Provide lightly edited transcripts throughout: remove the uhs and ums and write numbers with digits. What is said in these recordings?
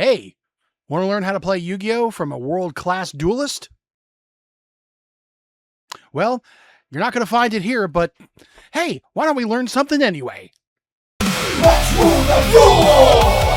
Hey, want to learn how to play Yu-Gi-Oh from a world-class duelist? Well, you're not going to find it here, but hey, why don't we learn something anyway? Let's rule the rule!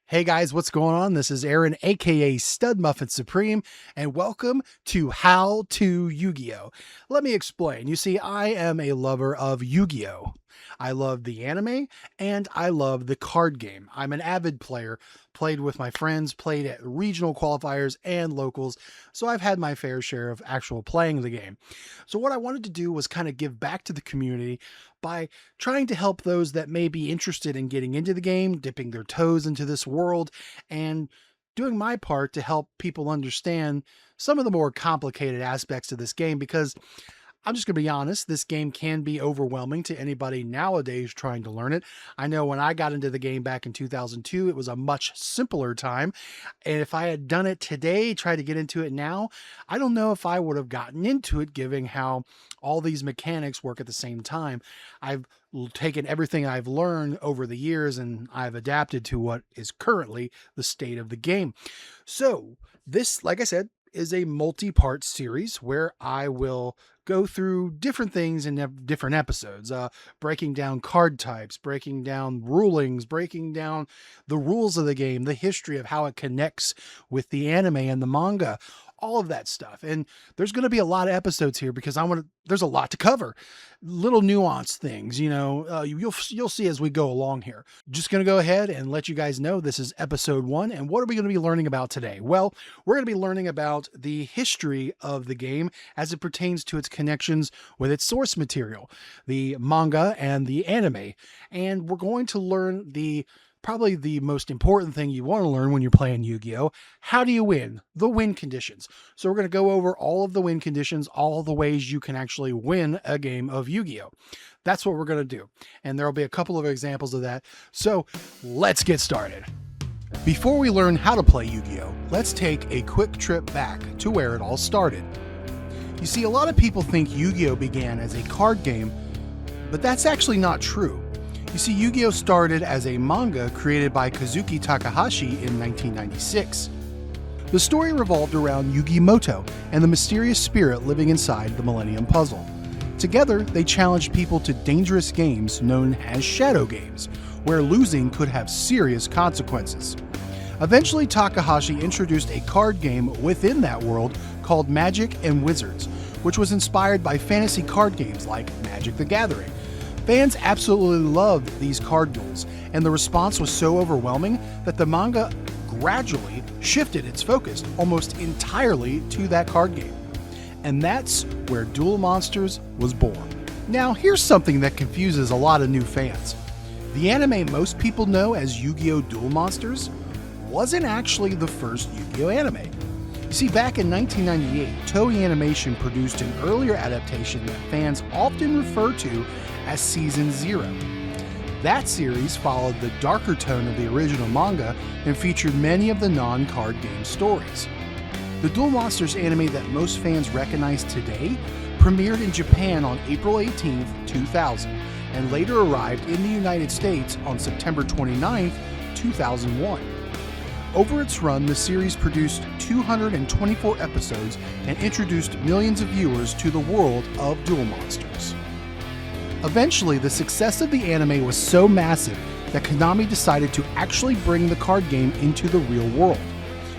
Hey guys, what's going on? This is Aaron, aka Stud Muffin Supreme, and welcome to How to Yu-Gi-Oh! Let me explain. You see, I am a lover of Yu-Gi-Oh! I love the anime and I love the card game. I'm an avid player, played with my friends, played at regional qualifiers and locals, so I've had my fair share of actual playing the game. So what I wanted to do was kind of give back to the community by trying to help those that may be interested in getting into the game, dipping their toes into this world, and doing my part to help people understand some of the more complicated aspects of this game, because I'm just going to be honest, this game can be overwhelming to anybody nowadays trying to learn it. I know when I got into the game back in 2002, it was a much simpler time. And if I had done it today, tried to get into it now, I don't know if I would have gotten into it, given how all these mechanics work at the same time. I've taken everything I've learned over the years and I've adapted to what is currently the state of the game. So this, like I said, is a multi-part series where I will go through different things in different episodes, breaking down card types, breaking down rulings, breaking down the rules of the game, the history of how it connects with the anime and the manga, all of that stuff. And there's going to be a lot of episodes here because there's a lot to cover, little nuanced things, you'll see as we go along here. Just going to go ahead and let you guys know this is episode 1. And what are we going to be learning about today? Well, we're going to be learning about the history of the game as it pertains to its connections with its source material, the manga and the anime. And we're going to learn probably the most important thing you want to learn when you're playing Yu-Gi-Oh! How do you win? The win conditions. So we're going to go over all of the win conditions, all the ways you can actually win a game of Yu-Gi-Oh! That's what we're going to do. And there'll be a couple of examples of that. So let's get started. Before we learn how to play Yu-Gi-Oh!, let's take a quick trip back to where it all started. You see, a lot of people think Yu-Gi-Oh! Began as a card game, but that's actually not true. You see, Yu-Gi-Oh! Started as a manga created by Kazuki Takahashi in 1996. The story revolved around Yugi Moto and the mysterious spirit living inside the Millennium Puzzle. Together, they challenged people to dangerous games known as shadow games, where losing could have serious consequences. Eventually, Takahashi introduced a card game within that world called Magic and Wizards, which was inspired by fantasy card games like Magic the Gathering. Fans absolutely loved these card duels, and the response was so overwhelming that the manga gradually shifted its focus almost entirely to that card game. And that's where Duel Monsters was born. Now, here's something that confuses a lot of new fans. The anime most people know as Yu-Gi-Oh! Duel Monsters wasn't actually the first Yu-Gi-Oh! Anime. You see, back in 1998, Toei Animation produced an earlier adaptation that fans often refer to as Season 0. That series followed the darker tone of the original manga and featured many of the non-card game stories. The Duel Monsters anime that most fans recognize today premiered in Japan on April 18, 2000, and later arrived in the United States on September 29, 2001. Over its run, the series produced 224 episodes and introduced millions of viewers to the world of Duel Monsters. Eventually, the success of the anime was so massive that Konami decided to actually bring the card game into the real world.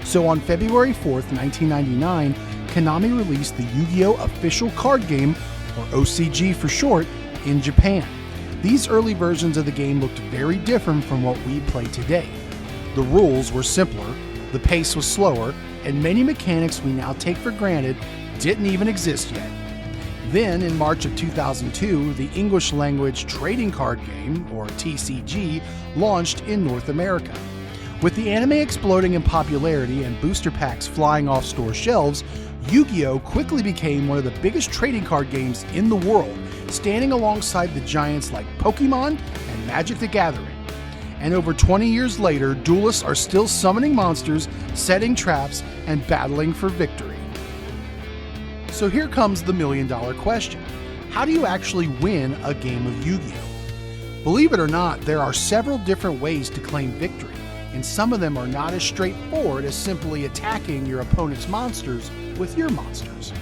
So on February 4th, 1999, Konami released the Yu-Gi-Oh! Official card game, or OCG for short, in Japan. These early versions of the game looked very different from what we play today. The rules were simpler, the pace was slower, and many mechanics we now take for granted didn't even exist yet. Then, in March of 2002, the English language trading card game, or TCG, launched in North America. With the anime exploding in popularity and booster packs flying off store shelves, Yu-Gi-Oh! Quickly became one of the biggest trading card games in the world, standing alongside the giants like Pokemon and Magic the Gathering. And over 20 years later, duelists are still summoning monsters, setting traps, and battling for victory. So here comes the million-dollar question. How do you actually win a game of Yu-Gi-Oh? Believe it or not, there are several different ways to claim victory, and some of them are not as straightforward as simply attacking your opponent's monsters with your monsters.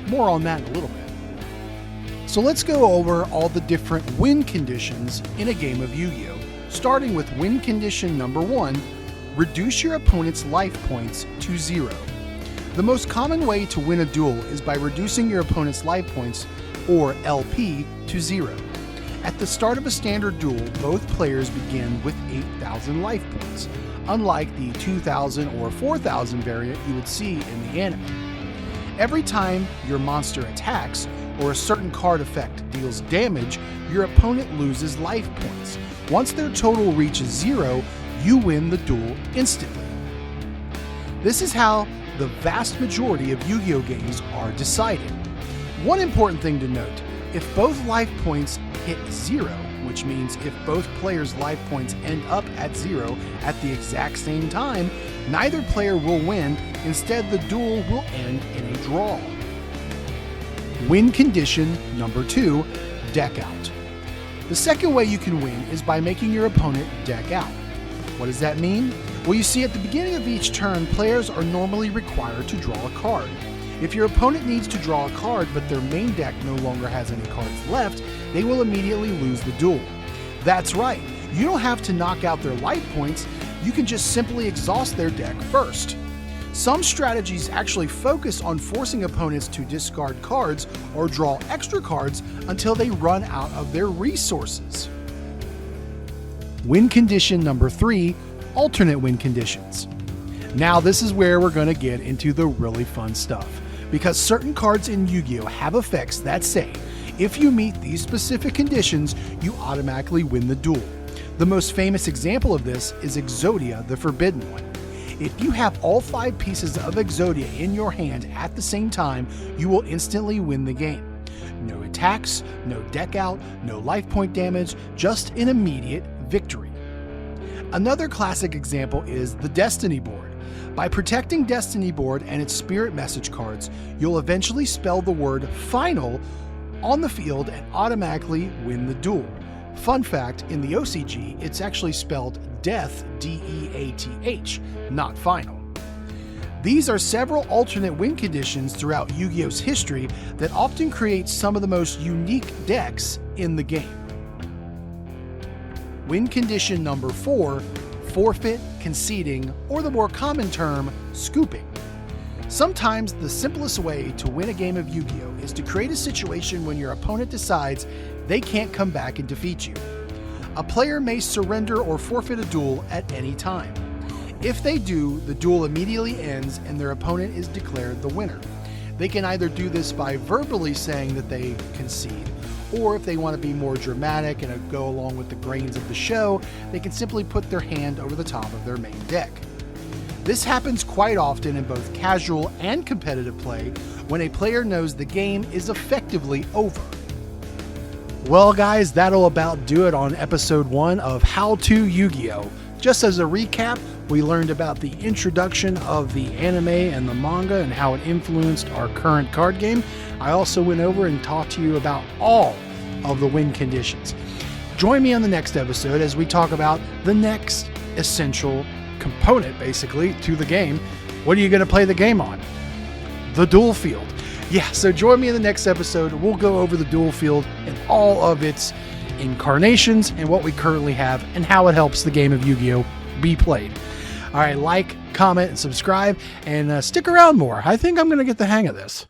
More on that in a little bit. So let's go over all the different win conditions in a game of Yu-Gi-Oh! Starting with win condition number 1, reduce your opponent's life points to 0. The most common way to win a duel is by reducing your opponent's life points, or LP, to 0. At the start of a standard duel, both players begin with 8,000 life points, unlike the 2,000 or 4,000 variant you would see in the anime. Every time your monster attacks, or a certain card effect deals damage, your opponent loses life points. Once their total reaches 0, you win the duel instantly. This is how the vast majority of Yu-Gi-Oh! Games are decided. One important thing to note, if both life points hit 0, which means if both players' life points end up at 0 at the exact same time, neither player will win. Instead, the duel will end in a draw. Win condition number 2, deck out. The second way you can win is by making your opponent deck out. What does that mean? Well, you see, at the beginning of each turn, players are normally required to draw a card. If your opponent needs to draw a card, but their main deck no longer has any cards left, they will immediately lose the duel. That's right, you don't have to knock out their life points, you can just simply exhaust their deck first. Some strategies actually focus on forcing opponents to discard cards or draw extra cards until they run out of their resources. Win condition number 3, alternate win conditions. Now this is where we're going to get into the really fun stuff, because certain cards in Yu-Gi-Oh! Have effects that say, if you meet these specific conditions, you automatically win the duel. The most famous example of this is Exodia, the Forbidden One. If you have all 5 pieces of Exodia in your hand at the same time, you will instantly win the game. No attacks, no deck out, no life point damage, just an immediate victory. Another classic example is the Destiny board. By protecting Destiny board and its spirit message cards, you'll eventually spell the word final on the field and automatically win the duel. Fun fact, in the OCG, it's actually spelled death, D-E-A-T-H, not final. These are several alternate win conditions throughout Yu-Gi-Oh's history that often create some of the most unique decks in the game. Win condition number 4, forfeit, conceding, or the more common term, scooping. Sometimes the simplest way to win a game of Yu-Gi-Oh! Is to create a situation when your opponent decides they can't come back and defeat you. A player may surrender or forfeit a duel at any time. If they do, the duel immediately ends and their opponent is declared the winner. They can either do this by verbally saying that they concede, or if they want to be more dramatic and go along with the grains of the show, they can simply put their hand over the top of their main deck. This happens quite often in both casual and competitive play when a player knows the game is effectively over. Well guys, that'll about do it on episode 1 of How to Yu-Gi-Oh! Just as a recap, we learned about the introduction of the anime and the manga and how it influenced our current card game. I also went over and talked to you about all of the win conditions. Join me on the next episode as we talk about the next essential component, basically, to the game. What are you going to play the game on? The duel field. Yeah, so join me in the next episode. We'll go over the duel field and all of its incarnations and what we currently have and how it helps the game of Yu-Gi-Oh! Be played. All right, like, comment, and subscribe, and stick around more. I think I'm going to get the hang of this.